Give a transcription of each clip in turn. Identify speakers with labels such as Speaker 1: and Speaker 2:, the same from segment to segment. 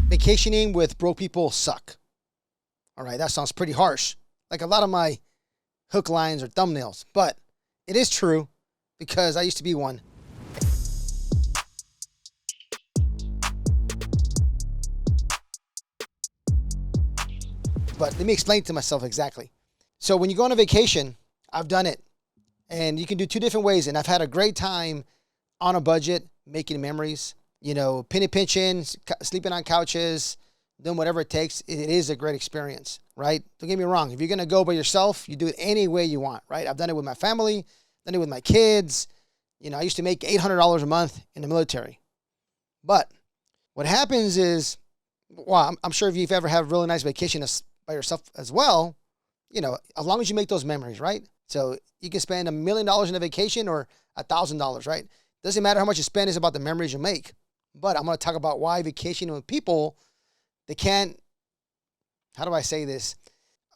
Speaker 1: Vacationing with broke people suck. All right, that sounds pretty harsh. Like a lot of my hook lines or thumbnails, but it is true because I used to be one. But let me explain to myself exactly. So when you go on a vacation, I've done it, and you can do two different ways. And I've had a great time on a budget, making memories, penny pinching, sleeping on couches, doing whatever it takes. It is a great experience, right? Don't get me wrong. If you're going to go by yourself, you do it any way you want, right? I've done it with my family, done it with my kids. I used to make $800 a month in the military. But what happens is, well, I'm sure if you've ever had a really nice vacation by yourself as well, as long as you make those memories, right? So you can spend $1 million in a vacation or $1,000, right? Doesn't matter how much you spend, it's about the memories you make. But I'm going to talk about why vacationing with people, they can't, how do I say this,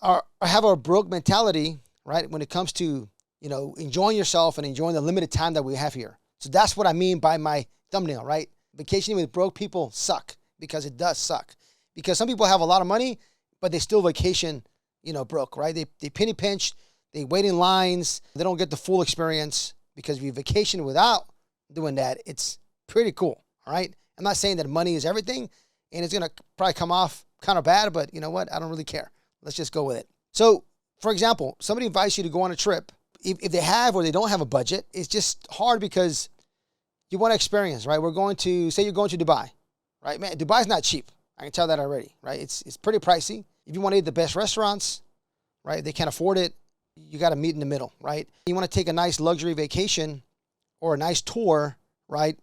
Speaker 1: or have a broke mentality, right? When it comes to, enjoying yourself and enjoying the limited time that we have here. So that's what I mean by my thumbnail, right? Vacationing with broke people suck, because it does suck. Because some people have a lot of money, but they still vacation, broke, right? They penny pinch, they wait in lines, they don't get the full experience, because if you vacation without doing that, it's pretty cool, all right? I'm not saying that money is everything, and it's going to probably come off kind of bad, but you know what? I don't really care. Let's just go with it. So, for example, somebody invites you to go on a trip. If they have or they don't have a budget, it's just hard because you want to experience, right? Say you're going to Dubai, right? Man, Dubai's not cheap. I can tell that already, right? It's pretty pricey. If you want to eat the best restaurants, right, they can't afford it. You got to meet in the middle, right? You want to take a nice luxury vacation or a nice tour, right?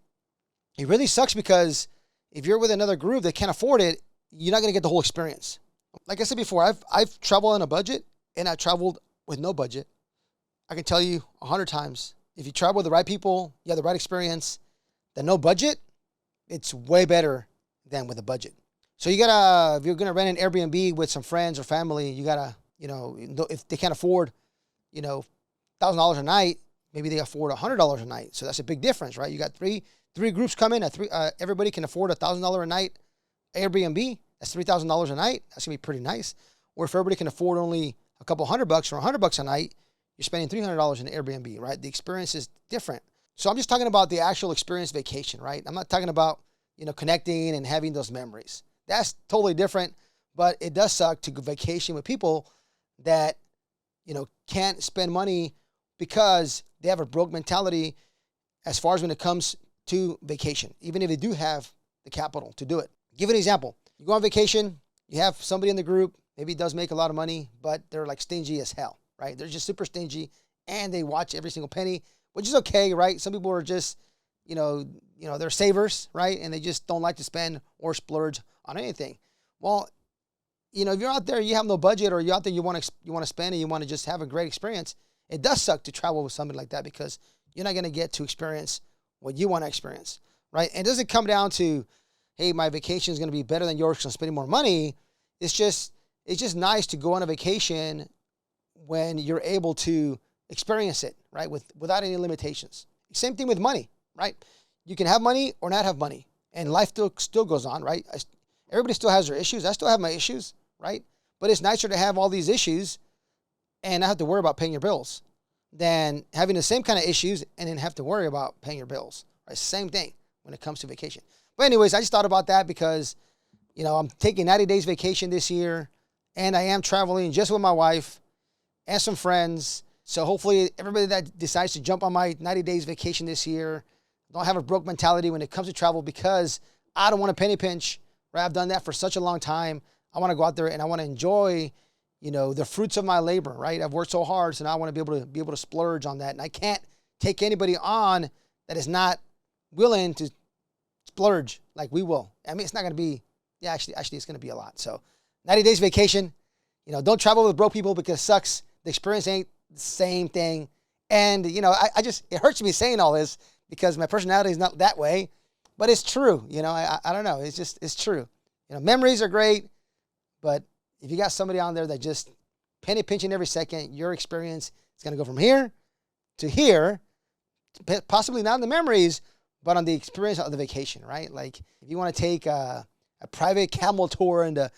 Speaker 1: It really sucks because if you're with another group that can't afford it, you're not going to get the whole experience. Like I said before, I've traveled on a budget and I've traveled with no budget. I can tell you 100 times, if you travel with the right people, you have the right experience, then no budget, it's way better than with a budget. So if you're going to rent an Airbnb with some friends or family, you got to, if they can't afford, $1,000 a night, maybe they afford $100 a night. So that's a big difference, right? You got three groups coming, everybody can afford $1,000 a night Airbnb. That's $3,000 a night. That's gonna be pretty nice. Or if everybody can afford only a couple $100 or $100 a night, you're spending $300 in Airbnb, right? The experience is different. So I'm just talking about the actual experience vacation, right? I'm not talking about, connecting and having those memories. That's totally different, but it does suck to go vacation with people that, can't spend money because they have a broke mentality as far as when it comes to vacation, even if they do have the capital to do it. Give an example. You go on vacation, you have somebody in the group, maybe does make a lot of money, but they're like stingy as hell, right? They're just super stingy and they watch every single penny, which is okay, right? Some people are just, they're savers, right? And they just don't like to spend or splurge on anything. Well, if you're out there, you have no budget, or you're out there, you want to spend and you want to just have a great experience, it does suck to travel with somebody like that because you're not going to get to experience what you want to experience, right? And it doesn't come down to, hey, my vacation is going to be better than yours because I'm spending more money. It's just nice to go on a vacation when you're able to experience it, right? Without any limitations. Same thing with money, right? You can have money or not have money, and life still goes on, right? Everybody still has their issues. I still have my issues, right? But it's nicer to have all these issues and not have to worry about paying your bills than having the same kind of issues and then have to worry about paying your bills, right? Same thing when it comes to vacation. But anyways, I just thought about that because, I'm taking 90 days vacation this year, and I am traveling just with my wife and some friends. So hopefully everybody that decides to jump on my 90 days vacation this year don't have a broke mentality when it comes to travel, because I don't want to penny pinch, right? I've done that for such a long time. I want to go out there and I want to enjoy, the fruits of my labor, right? I've worked so hard, so now I want to be able to splurge on that. And I can't take anybody on that is not willing to splurge like we will. I mean, it's not going to be, actually it's going to be a lot. So 90 days vacation, don't travel with broke people because it sucks. The experience ain't the same thing. And, it hurts me saying all this because my personality is not that way, but it's true. I don't know. It's true. Memories are great, but if you got somebody on there that just penny pinching every second, your experience is going to go from here to here, possibly not in the memories, but on the experience of the vacation, right? Like if you want to take a a private camel tour in the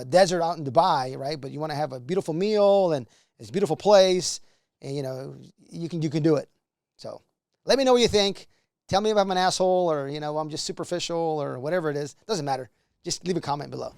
Speaker 1: desert out in Dubai, right? But you want to have a beautiful meal and it's a beautiful place, and you can do it. So let me know what you think. Tell me if I'm an asshole or I'm just superficial or whatever it is. Doesn't matter. Just leave a comment below.